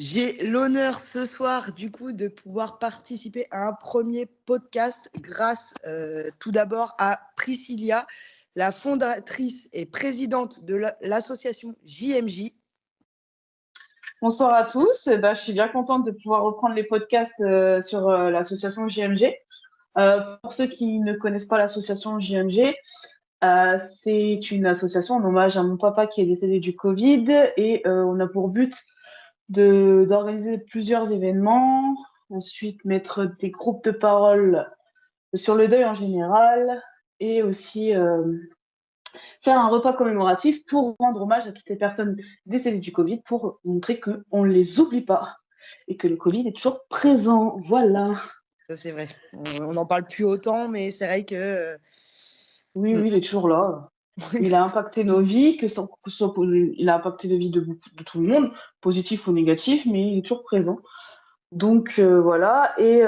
J'ai l'honneur ce soir, du coup, de pouvoir participer à un premier podcast grâce tout d'abord à Priscilla, la fondatrice et présidente de l'association JMJ. Bonsoir à tous. Je suis bien contente de pouvoir reprendre les podcasts sur l'association JMG. Pour ceux qui ne connaissent pas l'association JMG, c'est une association en hommage à mon papa qui est décédé du Covid et on a pour but d'organiser plusieurs événements, ensuite mettre des groupes de parole sur le deuil en général et aussi faire un repas commémoratif pour rendre hommage à toutes les personnes décédées du Covid, pour montrer qu'on ne les oublie pas et que le Covid est toujours présent. Voilà. Ça, c'est vrai. On n'en parle plus autant, mais c'est vrai que... Oui, il est toujours là. Il a impacté nos vies, il a impacté les vies de tout le monde, positif ou négatif, mais il est toujours présent. Donc voilà. Et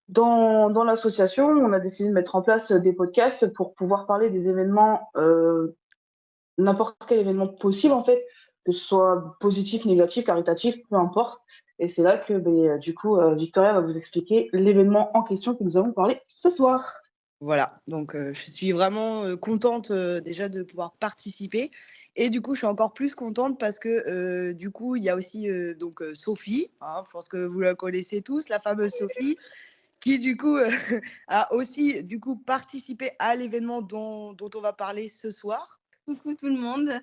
dans l'association, on a décidé de mettre en place des podcasts pour pouvoir parler des événements, n'importe quel événement possible en fait, que ce soit positif, négatif, caritatif, peu importe. Et c'est là que du coup Victoria va vous expliquer l'événement en question que nous allons parler ce soir. Voilà, donc je suis vraiment contente déjà de pouvoir participer. Et du coup, je suis encore plus contente parce que du coup, il y a aussi Sophie, hein, je pense que vous la connaissez tous, la fameuse Sophie, qui du coup a aussi du coup participé à l'événement dont on va parler ce soir. Coucou tout le monde,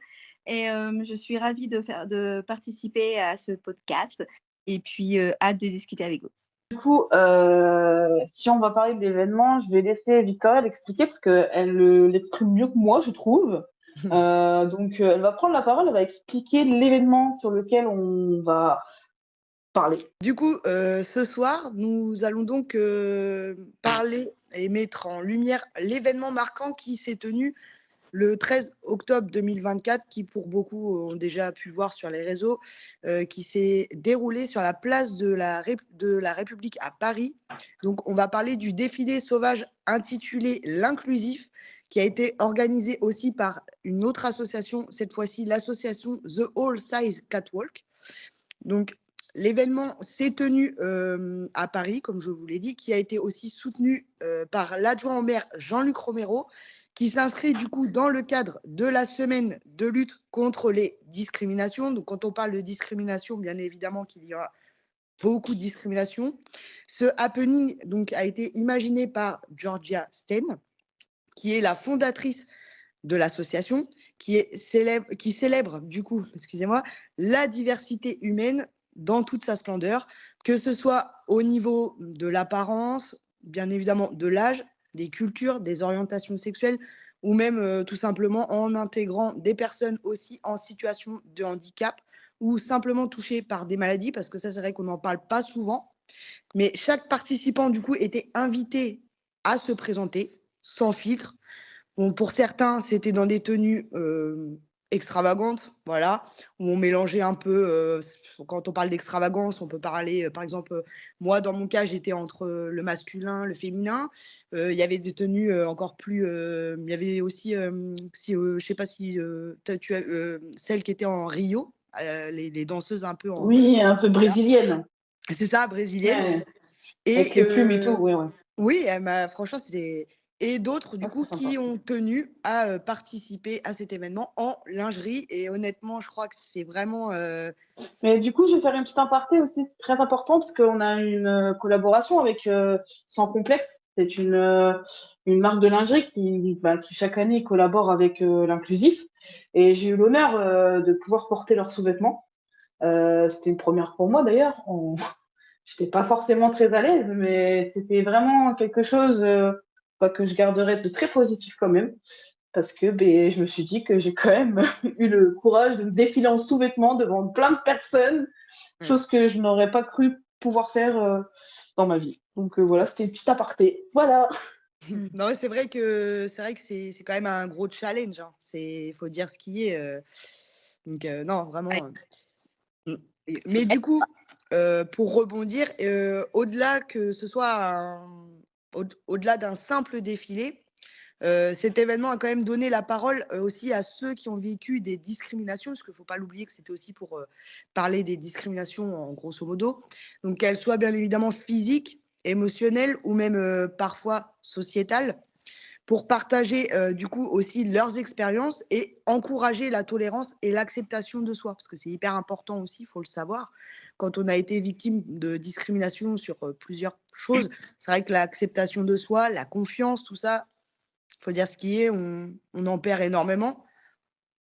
et je suis ravie de participer à ce podcast et puis hâte de discuter avec vous. Du coup, si on va parler de l'événement, je vais laisser Victoria l'expliquer parce qu'elle l'exprime mieux que moi, je trouve. Donc, elle va prendre la parole, elle va expliquer l'événement sur lequel on va parler. Du coup, ce soir, nous allons donc parler et mettre en lumière l'événement marquant qui s'est tenu le 13 octobre 2024, qui pour beaucoup ont déjà pu voir sur les réseaux, qui s'est déroulé sur la place de la République à Paris. Donc, on va parler du défilé sauvage intitulé L'Inclusif, qui a été organisé aussi par une autre association, cette fois-ci l'association The All Size Catwalk. Donc, l'événement s'est tenu à Paris, comme je vous l'ai dit, qui a été aussi soutenu par l'adjoint au maire Jean-Luc Romero, qui s'inscrit du coup dans le cadre de la semaine de lutte contre les discriminations. Donc, quand on parle de discrimination, bien évidemment qu'il y aura beaucoup de discrimination. Ce happening donc, a été imaginé par Georgia Stein, qui est la fondatrice de l'association, qui célèbre du coup, excusez-moi, la diversité humaine dans toute sa splendeur, que ce soit au niveau de l'apparence, bien évidemment de l'âge, des cultures, des orientations sexuelles, ou même tout simplement en intégrant des personnes aussi en situation de handicap ou simplement touchées par des maladies, parce que ça, c'est vrai qu'on n'en parle pas souvent. Mais chaque participant, du coup, était invité à se présenter sans filtre. Bon, pour certains, c'était dans des tenues extravagantes, voilà, où on mélangeait un peu. Quand on parle d'extravagance, on peut parler, par exemple, moi, dans mon cas, j'étais entre le masculin, le féminin. Il y avait des tenues encore plus. Il y avait aussi, si, je ne sais pas si tu as celles qui étaient en Rio, les danseuses un peu en. Oui, un peu Voilà. brésilienne. C'est ça, brésilienne. Ouais. Et, avec les plumes et tout, ouais. oui, franchement, c'était. Et d'autres, du coup, qui ont tenu à participer à cet événement en lingerie. Et honnêtement, je crois que c'est vraiment. Mais du coup, je vais faire une petite aparté aussi, c'est très important parce qu'on a une collaboration avec Sans Complexe. C'est une marque de lingerie qui chaque année collabore avec l'Inclusif. Et j'ai eu l'honneur de pouvoir porter leurs sous-vêtements. C'était une première pour moi d'ailleurs. J'étais pas forcément très à l'aise, mais c'était vraiment quelque chose que je garderai de très positif quand même. Parce que je me suis dit que j'ai quand même eu le courage de me défiler en sous-vêtements devant plein de personnes, chose que je n'aurais pas cru pouvoir faire dans ma vie. Donc voilà, c'était une petite aparté. Voilà. Non, c'est vrai que c'est quand même un gros challenge. Hein. Il faut dire ce qui est. Donc non, vraiment. Mais du coup, pour rebondir, au-delà que ce soit au-delà d'un simple défilé, Cet événement a quand même donné la parole aussi à ceux qui ont vécu des discriminations, parce qu'il ne faut pas l'oublier que c'était aussi pour parler des discriminations en grosso modo, donc qu'elles soient bien évidemment physiques, émotionnelles ou même parfois sociétales, pour partager du coup aussi leurs expériences et encourager la tolérance et l'acceptation de soi, parce que c'est hyper important aussi, il faut le savoir. Quand on a été victime de discrimination sur plusieurs choses, c'est vrai que l'acceptation de soi, la confiance, tout ça, il faut dire ce qui est, on en perd énormément.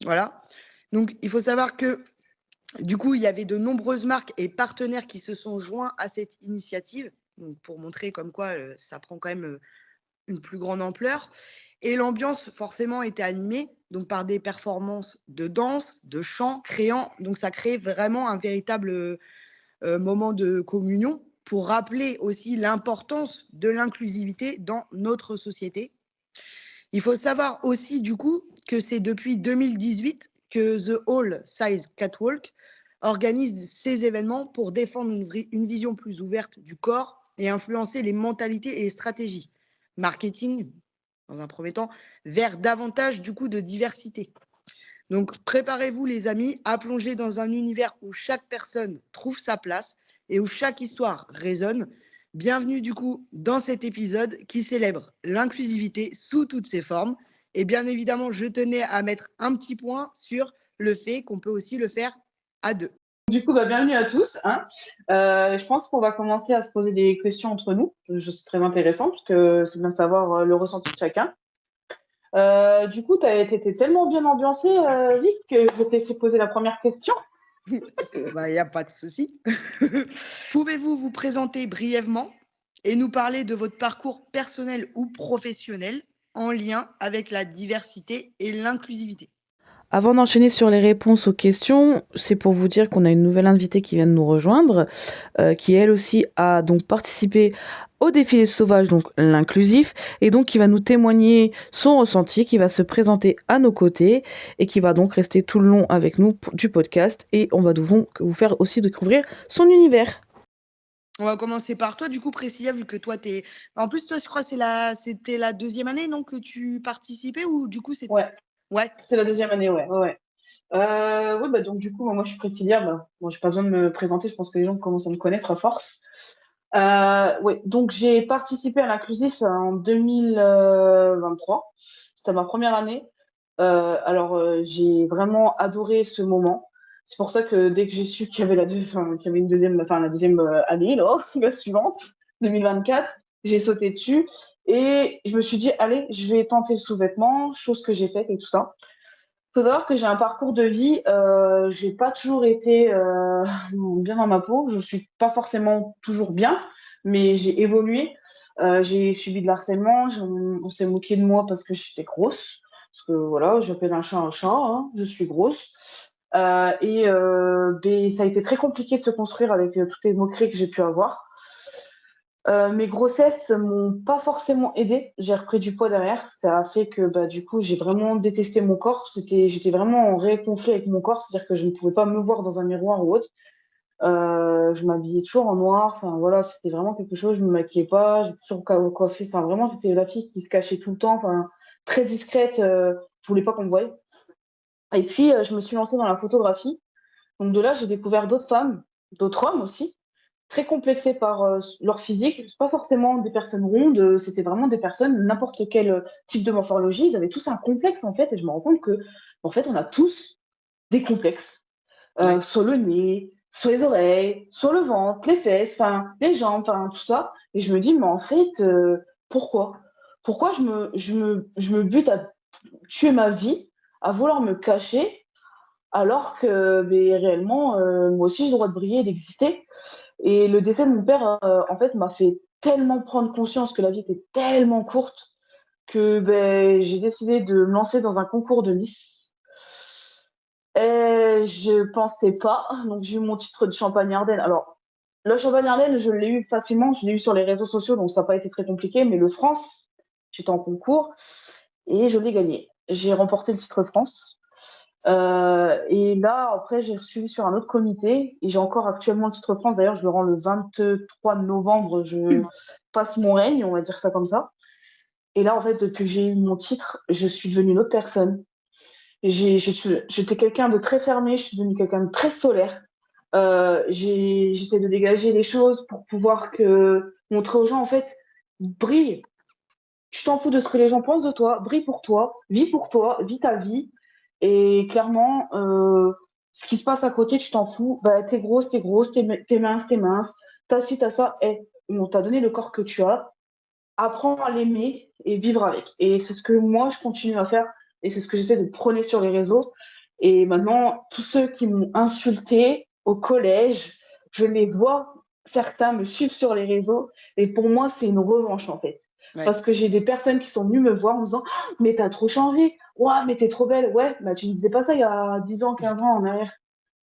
Voilà. Donc, il faut savoir que du coup, il y avait de nombreuses marques et partenaires qui se sont joints à cette initiative, donc pour montrer comme quoi ça prend quand même une plus grande ampleur. Et l'ambiance, forcément, était animée donc par des performances de danse, de chant, créant. Donc, ça crée vraiment un véritable moment de communion pour rappeler aussi l'importance de l'inclusivité dans notre société. Il faut savoir aussi, du coup, que c'est depuis 2018 que The All Size Catwalk organise ces événements pour défendre une vision plus ouverte du corps et influencer les mentalités et les stratégies marketing, dans un premier temps, vers davantage du coup de diversité. Donc, préparez-vous, les amis, à plonger dans un univers où chaque personne trouve sa place et où chaque histoire résonne. Bienvenue, du coup, dans cet épisode qui célèbre l'inclusivité sous toutes ses formes. Et bien évidemment, je tenais à mettre un petit point sur le fait qu'on peut aussi le faire à deux. Du coup, bienvenue à tous. Je pense qu'on va commencer à se poser des questions entre nous. C'est très intéressant parce que c'est bien de savoir le ressenti de chacun. Du coup, tu as été tellement bien ambiancé, Vic, que je vais te laisser poser la première question. Il n'y a pas de souci. Pouvez-vous vous présenter brièvement et nous parler de votre parcours personnel ou professionnel en lien avec la diversité et l'inclusivité? Avant d'enchaîner sur les réponses aux questions, c'est pour vous dire qu'on a une nouvelle invitée qui vient de nous rejoindre, qui elle aussi a donc participé au défilé sauvage, donc l'inclusif, et donc qui va nous témoigner son ressenti, qui va se présenter à nos côtés et qui va donc rester tout le long avec nous du podcast, et on va vous faire aussi découvrir son univers. On va commencer par toi, du coup, Priscilla, vu que toi, t'es. En plus, toi, je crois que c'était la deuxième année, non, que tu participais, ou du coup, c'est. Ouais, Ouais. c'est la deuxième année, ouais. Oui, donc du coup, moi, je suis Priscilla. Bon, j'ai pas besoin de me présenter, je pense que les gens commencent à me connaître à force. Ouais, donc j'ai participé à l'inclusif en 2023. C'était ma première année. J'ai vraiment adoré ce moment. C'est pour ça que dès que j'ai su qu'il y avait qu'il y avait une deuxième, la deuxième année, là, la suivante, 2024, j'ai sauté dessus et je me suis dit, allez, je vais tenter le sous-vêtement, chose que j'ai faite et tout ça. Faut savoir que j'ai un parcours de vie, j'ai pas toujours été bien dans ma peau. Je suis pas forcément toujours bien, mais j'ai évolué. J'ai subi de l'harcèlement. On s'est moqué de moi parce que j'étais grosse. Parce que voilà, j'appelle un chat, hein, je suis grosse. Ça a été très compliqué de se construire avec toutes les moqueries que j'ai pu avoir. Mes grossesses m'ont pas forcément aidée. J'ai repris du poids derrière. Ça a fait que du coup, j'ai vraiment détesté mon corps. J'étais vraiment en réel conflit avec mon corps. C'est-à-dire que je ne pouvais pas me voir dans un miroir ou autre. Je m'habillais toujours en noir. Enfin, voilà, c'était vraiment quelque chose. Je me maquillais pas. J'ai toujours coiffé. Enfin, vraiment, j'étais la fille qui se cachait tout le temps. Enfin, très discrète. Je voulais pas qu'on me voie. Et puis, je me suis lancée dans la photographie. Donc, de là, j'ai découvert d'autres femmes, d'autres hommes aussi très complexés par leur physique. C'est pas forcément des personnes rondes, c'était vraiment des personnes, n'importe quel type de morphologie, ils avaient tous un complexe en fait, et je me rends compte que en fait on a tous des complexes, Ouais. sur le nez, sur les oreilles, sur le ventre, les fesses, enfin les jambes, enfin tout ça, et je me dis mais en fait pourquoi? Pourquoi je me bute à tuer ma vie, à vouloir me cacher, alors que réellement moi aussi j'ai le droit de briller et d'exister. Et le décès de mon père, en fait, m'a fait tellement prendre conscience que la vie était tellement courte que j'ai décidé de me lancer dans un concours de Miss. Et je pensais pas, donc j'ai eu mon titre de Champagne-Ardenne. Alors, le Champagne-Ardenne, je l'ai eu facilement, je l'ai eu sur les réseaux sociaux, donc ça n'a pas été très compliqué, mais le France, j'étais en concours et je l'ai gagné. J'ai remporté le titre France. Et là, après, j'ai reçu sur un autre comité et j'ai encore actuellement le titre France. D'ailleurs, je le rends le 23 novembre. Je passe mon règne, on va dire ça comme ça. Et là, en fait, depuis que j'ai eu mon titre, je suis devenue une autre personne. J'étais quelqu'un de très fermé, je suis devenue quelqu'un de très solaire. J'essaie de dégager les choses pour pouvoir montrer aux gens, en fait, brille. Tu t'en fous de ce que les gens pensent de toi, brille pour toi, vis ta vie. Et clairement, ce qui se passe à côté, tu t'en fous. Bah, t'es grosse, t'es mince, t'as ci, t'as ça. Et on t'a donné le corps que tu as. Apprends à l'aimer et vivre avec. Et c'est ce que moi, je continue à faire. Et c'est ce que j'essaie de prôner sur les réseaux. Et maintenant, tous ceux qui m'ont insulté au collège, je les vois, certains me suivent sur les réseaux. Et pour moi, c'est une revanche, en fait. Ouais. Parce que j'ai des personnes qui sont venues me voir en me disant «Ah, mais t'as trop changé. Ouah, mais t'es trop belle. Ouais, bah, tu ne disais pas ça il y a 10 ans, 15 ans en arrière.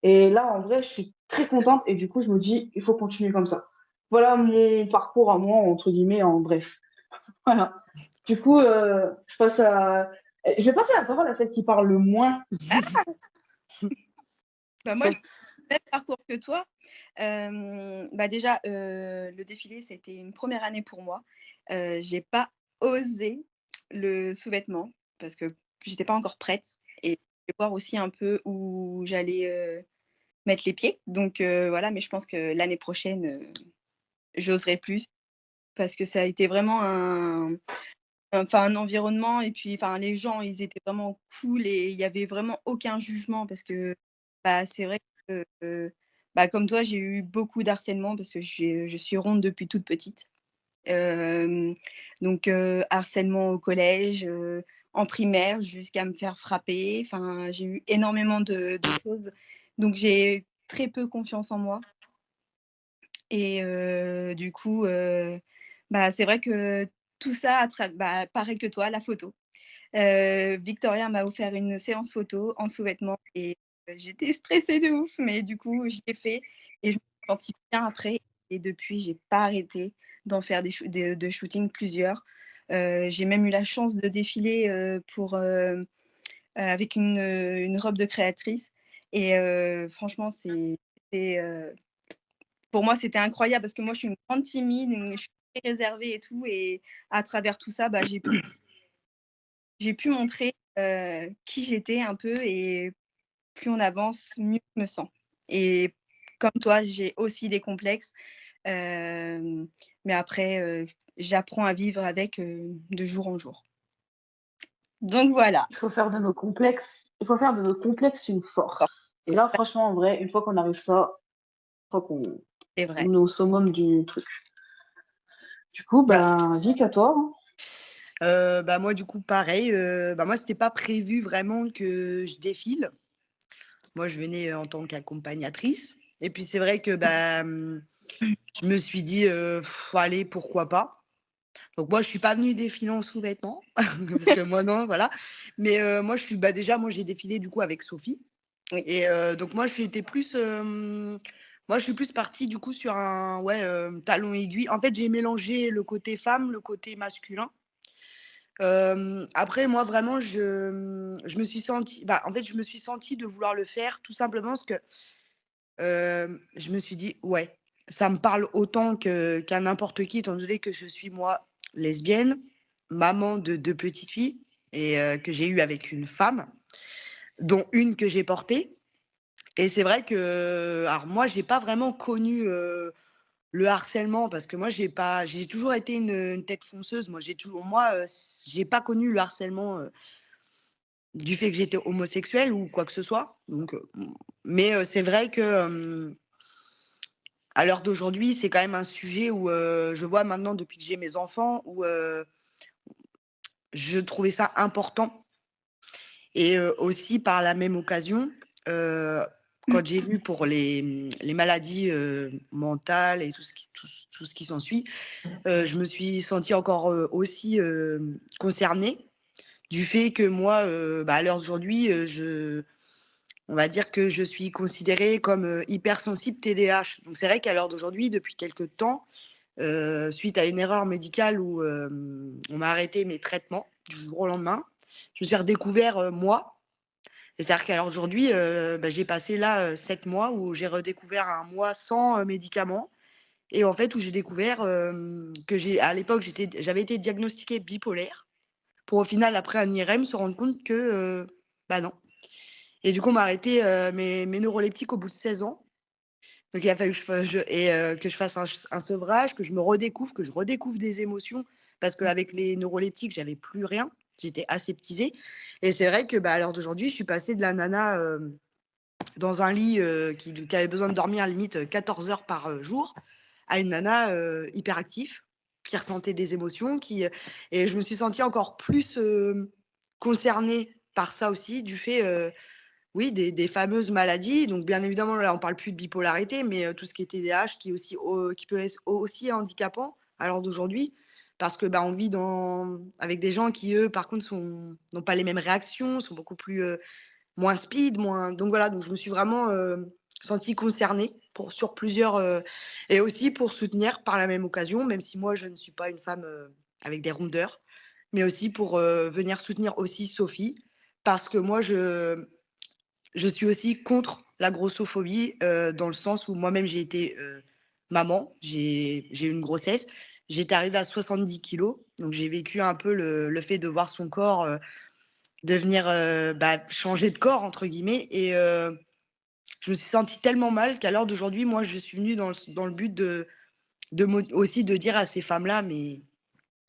Et là, en vrai, je suis très contente. Et du coup, je me dis, il faut continuer comme ça. Voilà mon parcours à moi, entre guillemets, en bref. Voilà. Du coup, je vais passer la parole à celle qui parle le moins. Bah, moi, j'ai le même parcours que toi. Bah, déjà, le défilé, c'était une première année pour moi. J'ai pas osé le sous-vêtement parce que j'étais pas encore prête et je voulais voir aussi un peu où j'allais mettre les pieds. Donc voilà, mais je pense que l'année prochaine, j'oserai plus parce que ça a été vraiment un environnement et puis enfin les gens, ils étaient vraiment cool et il y avait vraiment aucun jugement parce que, bah, c'est vrai que, bah, comme toi, j'ai eu beaucoup d'harcèlement parce que je suis ronde depuis toute petite. Hem, donc harcèlement au collège, en primaire jusqu'à me faire frapper. Enfin, j'ai eu énormément de choses. Donc j'ai très peu confiance en moi et du coup, bah, c'est vrai que tout ça bah, pareil que toi, la photo. Victoria m'a offert une séance photo en sous-vêtements et j'étais stressée de ouf, mais du coup, je l'ai fait et je me suis sentie bien après et depuis, j'ai pas arrêté d'en faire de shooting plusieurs. J'ai même eu la chance de défiler, avec une robe de créatrice et franchement, c'était, pour moi, c'était incroyable parce que moi, je suis une grande timide, je suis très réservée et tout et à travers tout ça, bah, j'ai pu montrer qui j'étais un peu et plus on avance, mieux je me sens. Et comme toi, j'ai aussi des complexes, mais après, j'apprends à vivre avec de jour en jour. Donc voilà. Il faut faire de nos complexes une force. Et là, franchement, en vrai, une fois qu'on arrive ça, je crois qu'on C'est vrai. on est au summum du truc. Du coup, bah, Vic, à toi. Bah moi du coup pareil, bah moi c'était pas prévu vraiment que je défile. Moi je venais en tant qu'accompagnatrice et puis c'est vrai que je me suis dit allez pourquoi pas. Donc moi je suis pas venue défiler en sous-vêtements parce que moi non voilà. Mais moi je suis déjà moi j'ai défilé du coup avec Sophie. Oui. Et donc moi je suis plus partie du coup sur un talon aiguille. En fait, j'ai mélangé le côté femme, le côté masculin. Après moi vraiment je me suis sentie en fait je me suis sentie de vouloir le faire tout simplement parce que, je me suis dit: «Ouais, ça me parle autant qu'à n'importe qui étant donné que je suis moi lesbienne, maman de 2 petites filles et que j'ai eues avec une femme, dont une que j'ai portée». Et c'est vrai que alors moi j'ai pas vraiment connu, le harcèlement parce que moi j'ai toujours été une tête fonceuse. J'ai pas connu le harcèlement, du fait que j'étais homosexuelle ou quoi que ce soit. Donc, mais, c'est vrai que, à l'heure d'aujourd'hui, c'est quand même un sujet où, je vois maintenant depuis que j'ai mes enfants où, je trouvais ça important et aussi par la même occasion, heu, quand j'ai vu pour les maladies, mentales et tout ce qui s'ensuit, je me suis sentie encore, aussi, concernée du fait que moi, à l'heure d'aujourd'hui, on va dire que je suis considérée comme, hypersensible TDAH. Donc c'est vrai qu'à l'heure d'aujourd'hui, depuis quelque temps, suite à une erreur médicale où, on m'a arrêté mes traitements du jour au lendemain, je me suis redécouvert, moi. Et c'est-à-dire qu'à l'heure d'aujourd'hui, j'ai passé là, 7 mois où j'ai redécouvert un mois sans, médicaments Et en fait, où j'ai découvert que à l'époque, j'avais été diagnostiquée bipolaire pour au final, après un IRM, se rendre compte que, bah non. Et du coup, on m'a arrêté mes neuroleptiques au bout de 16 ans. Donc, il a fallu que que je fasse un sevrage, que je me redécouvre, que je redécouvre des émotions. Parce qu'avec les neuroleptiques, j'avais plus rien. J'étais aseptisée. Et c'est vrai que à l'heure d'aujourd'hui, je suis passée de la nana dans un lit qui avait besoin de dormir à la limite 14 heures par jour à une nana hyperactive qui ressentait des émotions. Et je me suis sentie encore plus concernée par ça aussi, du fait oui, des fameuses maladies. Donc, bien évidemment, là, on ne parle plus de bipolarité, mais tout ce qui est TDAH qui peut être aussi handicapant à l'heure d'aujourd'hui. Parce que on vit avec des gens qui, eux, par contre, n'ont pas les mêmes réactions, sont beaucoup plus moins speed, moins. Donc voilà, donc je me suis vraiment sentie concernée sur plusieurs. Et aussi pour soutenir par la même occasion, même si moi, je ne suis pas une femme avec des rondeurs, mais aussi pour venir soutenir aussi Sophie. Parce que moi, je suis aussi contre la grossophobie dans le sens où moi-même j'ai été maman, j'ai eu une grossesse, j'étais arrivée à 70 kilos, donc j'ai vécu un peu le fait de voir son corps devenir changer de corps entre guillemets, et je me suis sentie tellement mal qu'à l'heure d'aujourd'hui, moi je suis venue dans le but aussi de dire à ces femmes-là, mais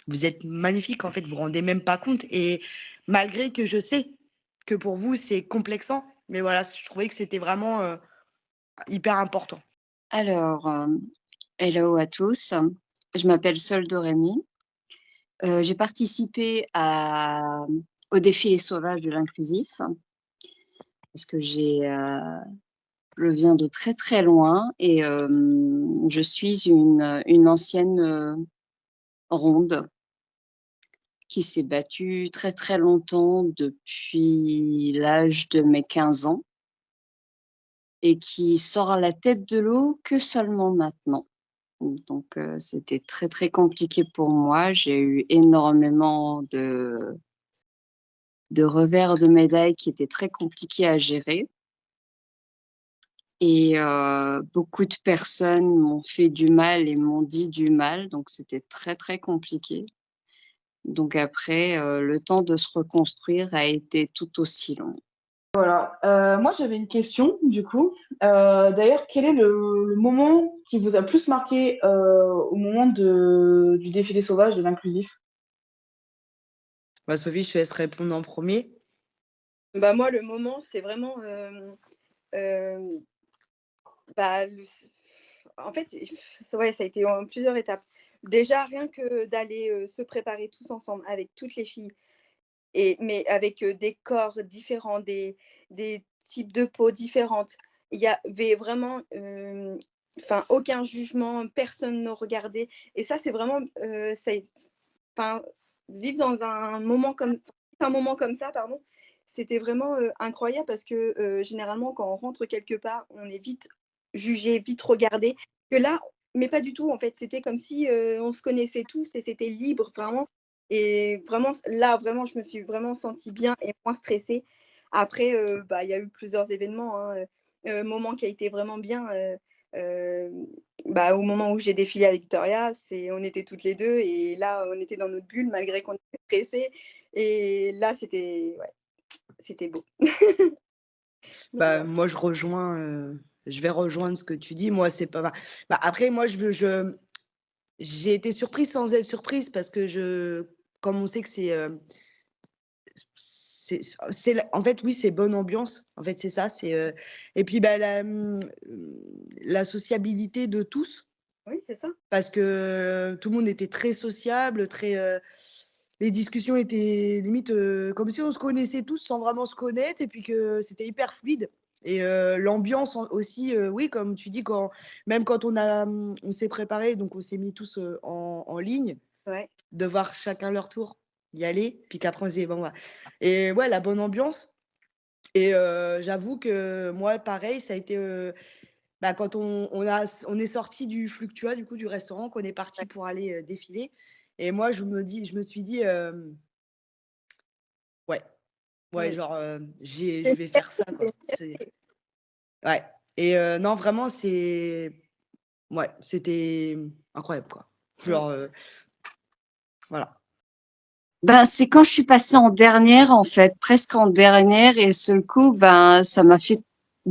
vous êtes magnifiques en fait, vous vous rendez même pas compte, et malgré que je sais que pour vous c'est complexant, mais voilà, je trouvais que c'était vraiment hyper important. Alors, hello à tous. Je m'appelle Sol Doremi. J'ai participé au défilé sauvage de l'inclusif parce que je viens de très très loin et je suis une ancienne ronde qui s'est battue très très longtemps depuis l'âge de mes 15 ans et qui sort à la tête de l'eau que seulement maintenant. Donc, c'était très, très compliqué pour moi. J'ai eu énormément de revers de médailles qui étaient très compliqués à gérer. Et beaucoup de personnes m'ont fait du mal et m'ont dit du mal. Donc, c'était très, très compliqué. Donc, après, le temps de se reconstruire a été tout aussi long. Voilà. Moi, j'avais une question, du coup. D'ailleurs, quel est le moment qui vous a plus marqué au moment du défilé sauvage de l'inclusif? Sophie, je te laisse répondre en premier. Moi, le moment, c'est vraiment en fait, ouais, ça a été en plusieurs étapes. Déjà, rien que d'aller se préparer tous ensemble avec toutes les filles, mais avec des corps différents, des types de peau différentes. Il y avait vraiment aucun jugement, personne ne regardait. Et ça, c'est vraiment vivre dans un moment comme ça, pardon, c'était vraiment incroyable parce que généralement, quand on rentre quelque part, on est vite jugé, vite regardé. Que là, mais pas du tout, en fait. C'était comme si on se connaissait tous et c'était libre, vraiment. Et vraiment, là, vraiment, je me suis vraiment sentie bien et moins stressée. Après, il y a eu plusieurs événements. Moment qui a été vraiment bien. Au moment où j'ai défilé avec Victoria, on était toutes les deux et là, on était dans notre bulle malgré qu'on était stressés. Et là, c'était beau. Moi, je vais rejoindre ce que tu dis. Moi, c'est pas. Après, moi, j'ai été surprise sans être surprise parce que comme on sait que en fait, oui, c'est bonne ambiance. En fait, c'est ça. Et puis, la sociabilité de tous. Oui, c'est ça. Parce que tout le monde était très sociable, les discussions étaient limite comme si on se connaissait tous sans vraiment se connaître, et puis que c'était hyper fluide. Et l'ambiance aussi, oui, comme tu dis, même quand on s'est préparé, donc on s'est mis tous en ligne, Ouais. de voir chacun leur tour y aller, puis qu'après on se disait bon, voilà. Et ouais, la bonne ambiance. Et j'avoue que moi, pareil, ça a été quand on est sorti du Fluctua, du coup, du restaurant, qu'on est parti pour aller défiler. Et moi, je me suis dit, ouais, genre, je vais faire ça, quoi. Ouais. Et non, vraiment, ouais, c'était incroyable, quoi. Genre, voilà. Ben, c'est quand je suis passée en dernière, en fait, presque en dernière, et seul coup, ben, ça m'a fait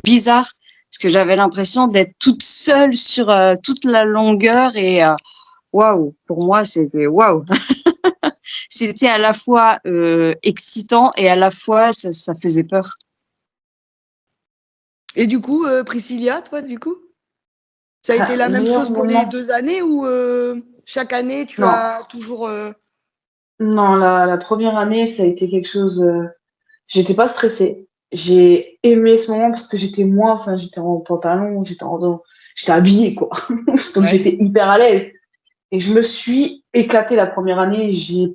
bizarre, parce que j'avais l'impression d'être toute seule sur toute la longueur, et waouh, pour moi, c'était waouh. C'était à la fois excitant et à la fois, ça faisait peur. Et du coup, Priscilla, toi, du coup, ça a été la même Meilleur chose pour les moment. 2 années ou chaque année, tu Non, as toujours. non, la première année, ça a été quelque chose. J'étais pas stressée. J'ai aimé ce moment parce que j'étais moi, enfin, j'étais en pantalon, j'étais habillée, quoi. Donc Ouais. j'étais hyper à l'aise. Et je me suis éclatée la première année. Je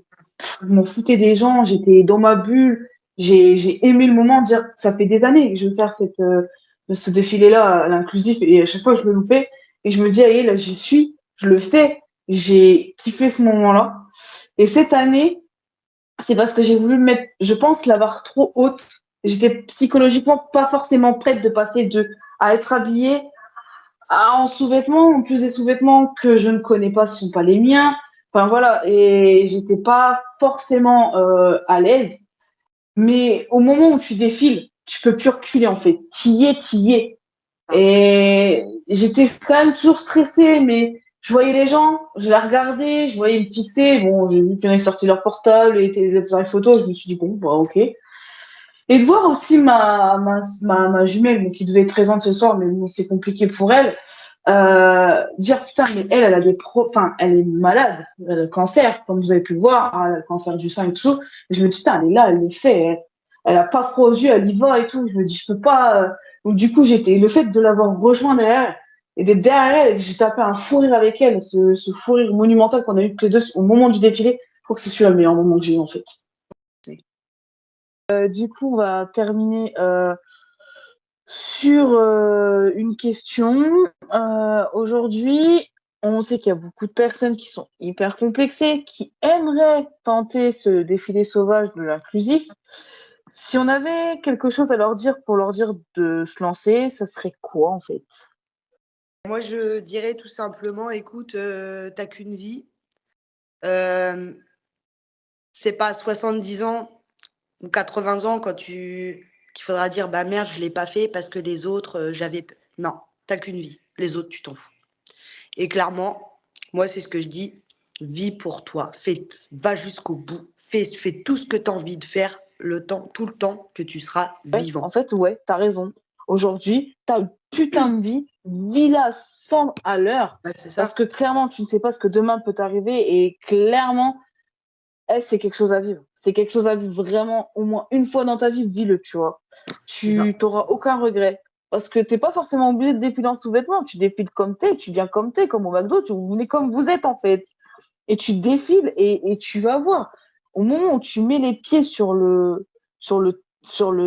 m'en foutais des gens, j'étais dans ma bulle. J'ai aimé le moment, dire ça fait des années que je veux faire ce défilé-là à l'inclusif et à chaque fois je le loupais. Et je me dis, allez, là j'y suis, je le fais. J'ai kiffé ce moment-là. Et cette année, c'est parce que j'ai voulu me mettre, je pense, la barre trop haute. J'étais psychologiquement pas forcément prête de passer à être habillée en sous-vêtements, en plus des sous-vêtements que je ne connais pas, ce sont pas les miens. Enfin voilà, et j'étais pas forcément à l'aise. Mais au moment où tu défiles, tu peux plus reculer en fait. T'y es. Et j'étais quand même toujours stressée, mais je voyais les gens, je les regardais, je voyais me fixer. Bon, j'ai vu qu'ils avaient sorti leur portable et étaient dans les photos. Je me suis dit bon, bah ok. Et de voir aussi ma jumelle, bon, qui devait être présente ce soir, mais bon, c'est compliqué pour elle. Dire putain, mais elle a enfin, elle est malade, elle a le cancer, comme vous avez pu le voir, elle a le cancer du sein et tout. Et je me dis putain, elle est là, elle le fait, elle a pas froid aux yeux, elle y va et tout. Je me dis je peux pas. Donc du coup, le fait de l'avoir rejoint derrière et d'être derrière elle, et que j'ai tapé un fou rire avec elle, ce fou rire monumental qu'on a eu tous les deux au moment du défilé, je crois que c'est celui-là le meilleur moment que j'ai eu en fait. Du coup, on va terminer sur une question. Aujourd'hui, on sait qu'il y a beaucoup de personnes qui sont hyper complexées, qui aimeraient tenter ce défilé sauvage de l'inclusif. Si on avait quelque chose à leur dire pour leur dire de se lancer, ça serait quoi en fait? Moi, je dirais tout simplement, écoute, t'as qu'une vie. Euh, c'est pas à 70 ans ou 80 ans qu'il faudra dire bah merde, je l'ai pas fait parce que les autres, Non, t'as qu'une vie. Les autres, tu t'en fous. Et clairement, moi, c'est ce que je dis. Vis pour toi. Va jusqu'au bout. Fais tout ce que tu as envie de faire tout le temps que tu seras Ouais, vivant. en fait, ouais, t'as raison. Aujourd'hui, t'as une putain de vie, vis-la 100 à l'heure, Bah, c'est parce ça. que clairement, tu ne sais pas ce que demain peut t'arriver, et clairement, c'est quelque chose à vivre. C'est quelque chose à vivre vraiment au moins une fois dans ta vie, vis-le, tu vois. C'est ça. Tu n'auras aucun regret. Parce que t'es pas forcément obligé de défiler en sous-vêtements. Tu défiles comme t'es, tu viens comme t'es, comme au McDo, vous venez comme vous êtes en fait. Et tu défiles et tu vas voir. Au moment où tu mets les pieds sur le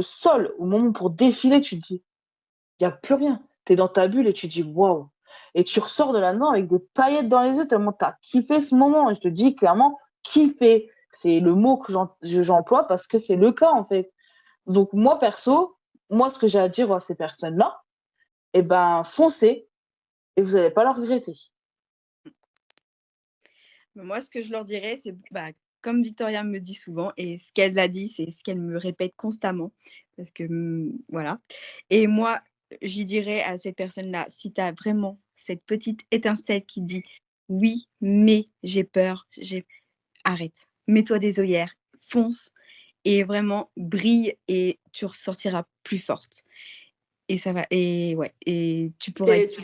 sol, au moment pour défiler, tu te dis, il n'y a plus rien. Tu es dans ta bulle et tu te dis, waouh. Et tu ressors de là-dedans avec des paillettes dans les yeux tellement tu as kiffé ce moment. Et je te dis clairement, kiffer. C'est le mot que j'emploie parce que c'est le cas en fait. Donc moi, perso, moi, ce que j'ai à dire à ces personnes-là, eh ben, foncez et vous n'allez pas le regretter. Moi, ce que je leur dirais, c'est bah, comme Victoria me dit souvent, et ce qu'elle a dit, c'est ce qu'elle me répète constamment. Parce que voilà. Et moi, j'y dirais à cette personne-là, si tu as vraiment cette petite étincelle qui dit oui, mais j'ai peur, arrête, mets-toi des œillères, fonce et vraiment brille et tu ressortiras plus forte. Et ça va, et ouais, et tu pourras être.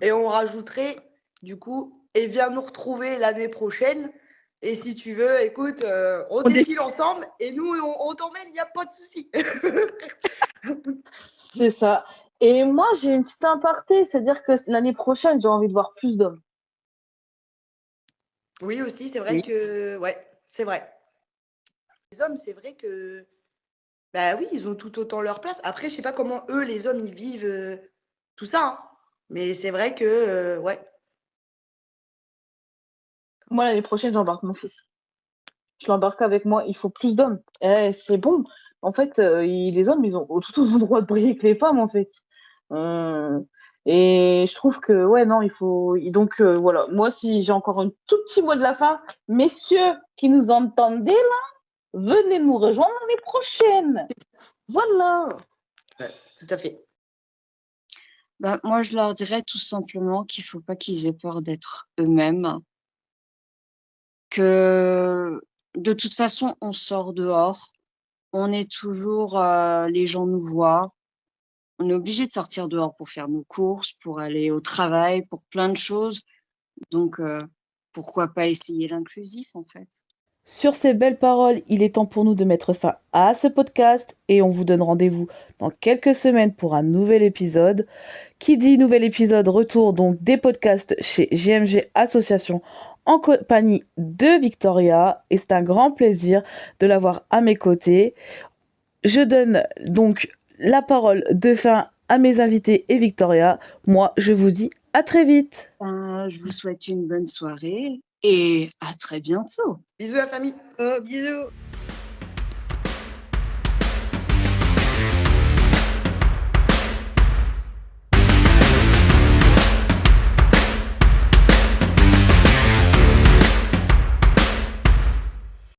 Et on rajouterait, du coup, et viens nous retrouver l'année prochaine. Et si tu veux, écoute, on défile ensemble et nous, on t'emmène, il n'y a pas de souci. C'est ça. Et moi, j'ai une petite aparté, c'est-à-dire que l'année prochaine, j'ai envie de voir plus d'hommes. Oui, aussi, c'est vrai Oui. que. Ouais, c'est vrai. Les hommes, c'est vrai que. Bah oui, ils ont tout autant leur place. Après, je sais pas comment eux, les hommes, ils vivent tout ça, hein. Mais c'est vrai que, ouais. Moi, l'année prochaine, j'embarque mon fils. Je l'embarque avec moi. Il faut plus d'hommes. C'est bon. En fait, les hommes, ils ont tout autant le droit de briller que les femmes, en fait. Euh, Et je trouve que, ouais, non, il faut. Donc, voilà. Moi, si j'ai encore un tout petit mot de la fin, messieurs qui nous entendez là, venez nous rejoindre l'année prochaine. Voilà. Ouais, tout à fait. Bah, moi, je leur dirais tout simplement qu'il faut pas qu'ils aient peur d'être eux-mêmes, que de toute façon, on sort dehors, on est toujours, les gens nous voient, on est obligé de sortir dehors pour faire nos courses, pour aller au travail, pour plein de choses. Donc, pourquoi pas essayer l'inclusif en fait? Sur ces belles paroles, il est temps pour nous de mettre fin à ce podcast et on vous donne rendez-vous dans quelques semaines pour un nouvel épisode. Qui dit nouvel épisode, retour donc des podcasts chez GMG Association en compagnie de Victoria et c'est un grand plaisir de l'avoir à mes côtés. Je donne donc la parole de fin à mes invités et Victoria. Moi, je vous dis à très vite. Je vous souhaite une bonne soirée et à très bientôt. Bisous la famille. Oh, bisous.